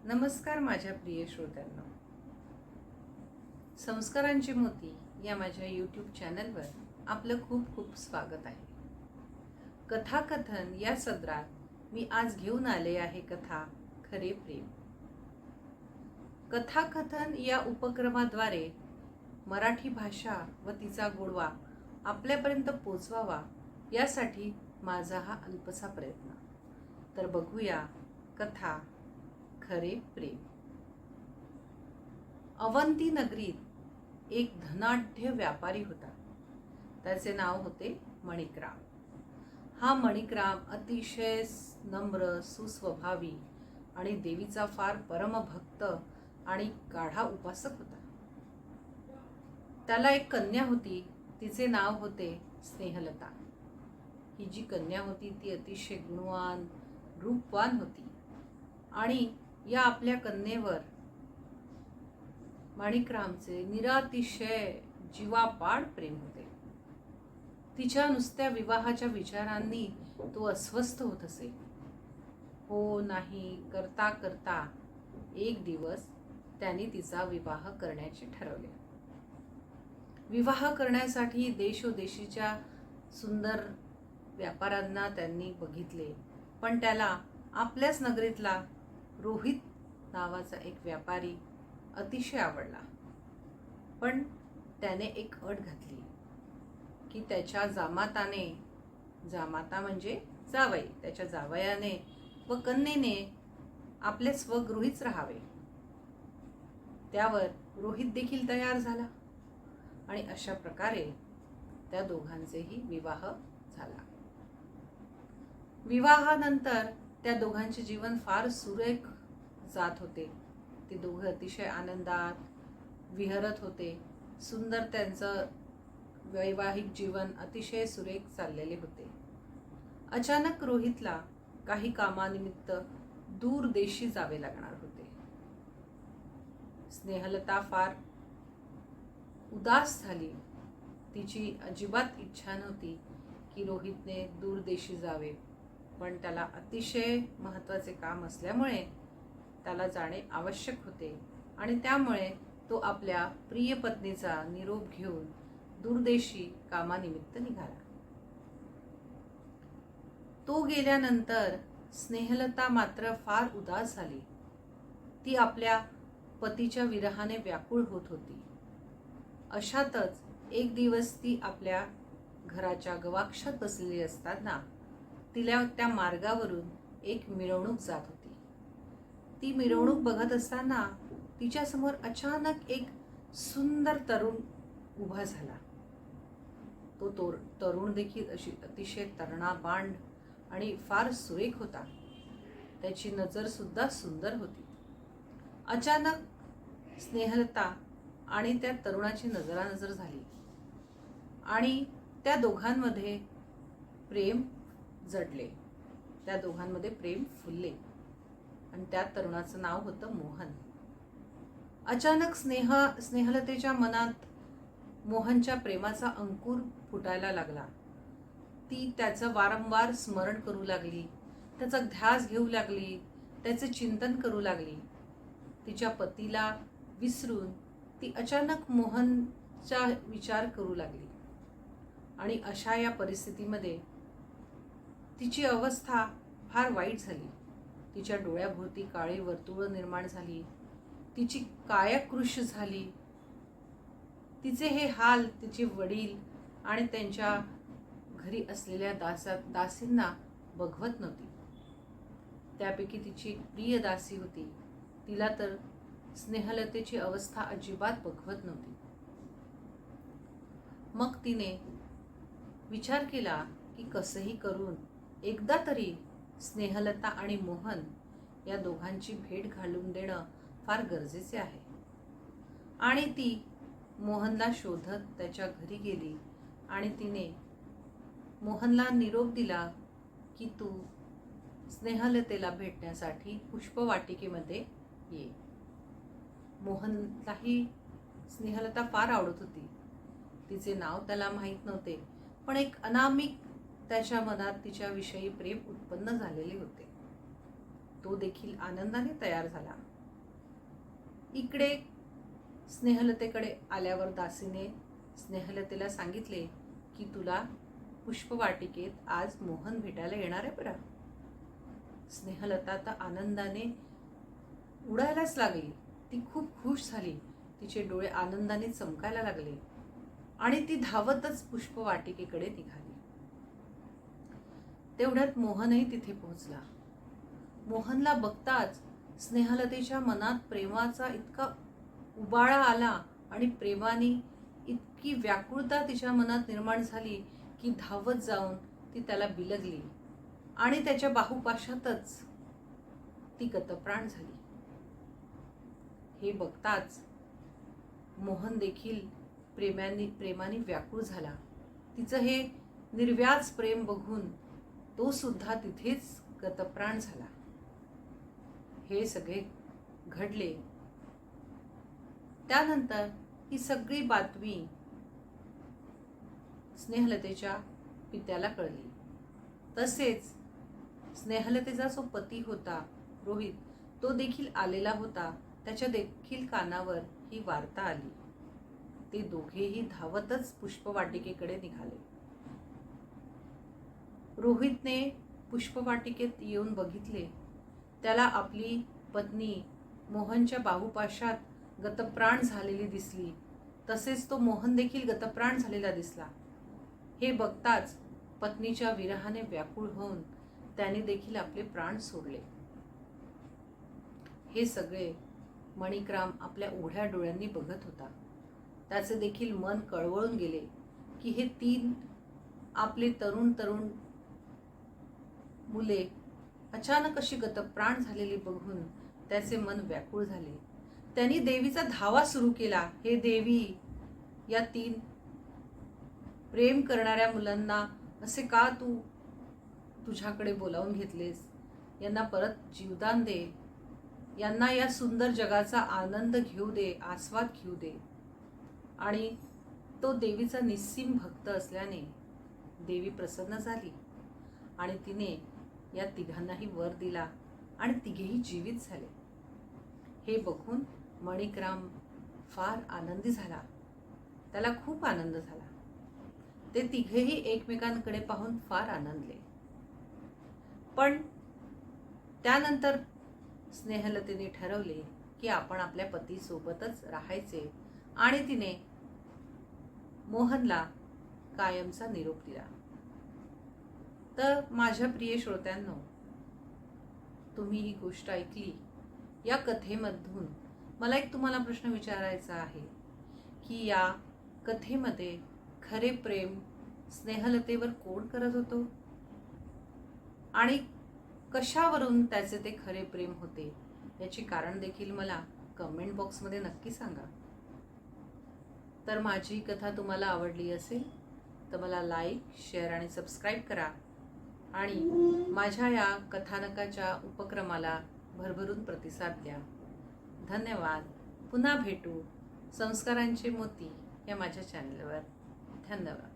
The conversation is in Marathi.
नमस्कार माझ्या प्रिय श्रोत्यांनो. संस्कारांची मोती या माझ्या यूट्यूब चॅनलवर आपलं खूप खूप स्वागत आहे. कथाकथन या सदरात मी आज घेऊन आले आहे कथा खरे प्रेम. कथाकथन या उपक्रमाद्वारे मराठी भाषा व तिचा गोडवा आपल्यापर्यंत पोचवावा यासाठी माझा हा अल्पसा प्रयत्न. तर बघूया कथा खरे प्रेम. अवंती नगरीत एक धनाढ्य व्यापारी होता. त्याचे नाव होते मणिकराम. हा मणिकराम अतिशय नम्र, सुस्वभावी आणि देवीचा फार परमभक्त आणि गाढा उपासक होता. त्याला एक कन्या होती. तिचे नाव होते स्नेहलता. ही जी कन्या होती ती अतिशय गुणवान, रूपवान होती आणि या आपल्या कन्येवर मणिकरामचे निरातिशय जीवापाड प्रेम होते. तिच्या नुसत्या विवाहाच्या विचारांनी तो अस्वस्थ होत असे. हो नाही करता करता एक दिवस त्याने तिचा विवाह करण्याचे ठरवले. विवाह करण्यासाठी देशोदेशीच्या सुंदर व्यापाऱ्यांना त्यांनी बघितले, पण त्याला आपल्याच नगरीतला रोहित नावाचा एक व्यापारी अतिशय आवडला. पण त्याने एक अट घातली की त्याच्या जामाताने, जामाता म्हणजे जावई, त्याच्या जावयाने व कन्येने आपले स्वगृहीच राहावे. त्यावर रोहित देखील तयार झाला आणि अशा प्रकारे त्या दोघांचेही विवाह झाला. विवाहानंतर त्या दोघांचे जीवन फार सुरेख जात होते. ते दोघे अतिशय आनंदात विहरत होते. सुंदर त्यांचं वैवाहिक जीवन अतिशय सुरेख चाललेले होते. अचानक रोहितला काही कामानिमित्त दूर देशी जावे लागणार होते. स्नेहलता फार उदास झाली. तिची अजिबात इच्छा नव्हती की रोहितने दूर देशी जावे, पण त्याला अतिशय महत्त्वाचे काम असल्यामुळे त्याला जाणे आवश्यक होते आणि त्यामुळे तो आपल्या प्रिय पत्नीचा निरोप घेऊन दूरदेशी कामानिमित्त निघाला. तो गेल्यानंतर स्नेहलता मात्र फार उदास झाली. ती आपल्या पतीच्या विरहाने व्याकुळ होत होती. अशातच एक दिवस ती आपल्या घराच्या गवाक्षात बसलेली असताना तिला त्या मार्गावरून एक मिरवणूक जात होती. ती मिरवणूक बघत असताना तिच्या समोर अचानक एक सुंदर तरुण उभा झाला. तो तरुण देखील अतिशय तरुणाबांड आणि फार सुरेख होता. त्याची नजर सुद्धा सुंदर होती. अचानक स्नेहलता आणि त्या तरुणाची नजरानजर झाली आणि त्या दोघांमध्ये प्रेम जडले. त्या दोघांमध्ये प्रेम फुलले आणि त्या तरुणाचं नाव होतं मोहन. अचानक स्नेहलतेच्या मनात मोहनच्या प्रेमाचा अंकुर फुटायला लागला. ती त्याचं वारंवार स्मरण करू लागली, त्याचा ध्यास घेऊ लागली, त्याचे चिंतन करू लागली. तिच्या पतीला विसरून ती अचानक मोहनचा विचार करू लागली आणि अशा या परिस्थितीमध्ये तिची अवस्था फार वाईट झाली. तिच्या डोळ्याभोवती काळी वर्तुळं निर्माण झाली. तिची कायाकृश झाली. तिचे हे हाल तिचे वडील आणि त्यांच्या घरी असलेल्या दासींना बघवत नव्हती. त्यापैकी तिची एक प्रिय दासी होती. तिला तर स्नेहलतेची अवस्था अजिबात बघवत नव्हती. मग तिने विचार केला की कसंही करून एकदा तरी स्नेहलता आणि मोहन या दोघांची भेट घालून देणं फार गरजेचे आहे. आणि ती मोहनला शोधत त्याच्या घरी गेली आणि तिने मोहनला निरोप दिला की तू स्नेहलतेला भेटण्यासाठी पुष्पवाटिकेमध्ये ये. मोहनलाही स्नेहलता फार आवडत होती. तिचे नाव त्याला माहीत नव्हते, पण एक अनामिक त्याच्या मनात तिच्याविषयी प्रेम उत्पन्न झालेले होते. तो देखील आनंदाने तयार झाला इकडे स्नेहलतेकडे आल्यावर दासीने स्नेहलतेला सांगितले की तुला पुष्पवाटिकेत आज मोहन भेटायला येणार आहे बरं. स्नेहलता तर आनंदाने उडायलाच लागली. ती खूप खुश झाली. तिचे डोळे आनंदाने चमकायला लागले आणि ती धावतच पुष्पवाटिकेकडे निघाली. तेवढ्यात मोहनही तिथे पोहोचला. मोहनला बघताच स्नेहलतेच्या मनात प्रेमाचा इतका उबाळा आला आणि प्रेमाने इतकी व्याकुळता तिच्या मनात निर्माण झाली की धावत जाऊन ती त्याला बिलगली आणि त्याच्या बाहुपाशातच ती गतप्राण झाली. हे बघताच मोहन देखील प्रेमाने व्याकुळ झाला. तिचं हे निर्व्याज प्रेम बघून तो सुद्धा तिथेच गतप्राण झाला. हे सगळे घडले. त्यानंतर ही सगळी बातमी स्नेहलतेच्या पित्याला कळली. तसेच स्नेहलतेचा जो पती होता रोहित, तो देखील आलेला होता. त्याच्या देखील कानावर ही वार्ता आली. ते दोघेही धावतच पुष्पवाटिकेकडे निघाले. रोहितने पुष्पवाटिकेत येऊन बघितले. त्याला आपली पत्नी मोहनच्या बाहुपाशात गतप्राण झालेली दिसली. तसेच तो मोहन देखील गतप्राण झालेला दिसला. हे बघताच पत्नीच्या विरहाने व्याकुळ होऊन त्याने देखील आपले प्राण सोडले. हे सगळे मणिकराम आपल्या उघड्या डोळ्यांनी बघत होता. त्याचे देखील मन कळवळून गेले की हे 3 आपले तरुण मुले अचानक अशी गतप्राण झालेली बघून त्याचे मन व्याकुळ झाले. त्यांनी देवीचा धावा सुरू केला. हे देवी, या 3 प्रेम करणाऱ्या मुलांना असे का तू तुझ्याकडे बोलावून घेतलेस? यांना परत जीवदान दे. यांना या सुंदर जगाचा आनंद घेऊ दे, आस्वाद घेऊ दे. आणि तो देवीचा निस्सीम भक्त असल्याने देवी प्रसन्न झाली आणि तिने या तिघांनाही वर दिला आणि तिघेही जीवित झाले. हे बघून मणिकराम फार आनंदी झाला. त्याला खूप आनंद झाला. ते तिघेही एकमेकांकडे पाहून फार आनंदले. पण त्यानंतर स्नेहलतेने ठरवले की आपण आपल्या पतीसोबतच राहायचे आणि तिने मोहनला कायमचा निरोप दिला. तर माझ्या प्रिय श्रोत्यांनो, तुम्ही ही गोष्ट ऐकली. या कथेमधून मला एक तुम्हाला प्रश्न विचारायचा आहे की या कथेमध्ये खरे प्रेम स्नेहलतेवर कोण करत होतो आणि कशावरून त्याचे ते खरे प्रेम होते, याची कारण देखील मला कमेंट बॉक्समध्ये नक्की सांगा. तर माझी कथा तुम्हाला आवडली असेल तर मला लाईक, शेअर आणि सबस्क्राईब करा आणि माझ्या या कथानकाच्या उपक्रमाला भरभरून प्रतिसाद द्या. धन्यवाद. पुन्हा भेटू संस्कारांचे मोती या माझ्या चॅनलवर. धन्यवाद.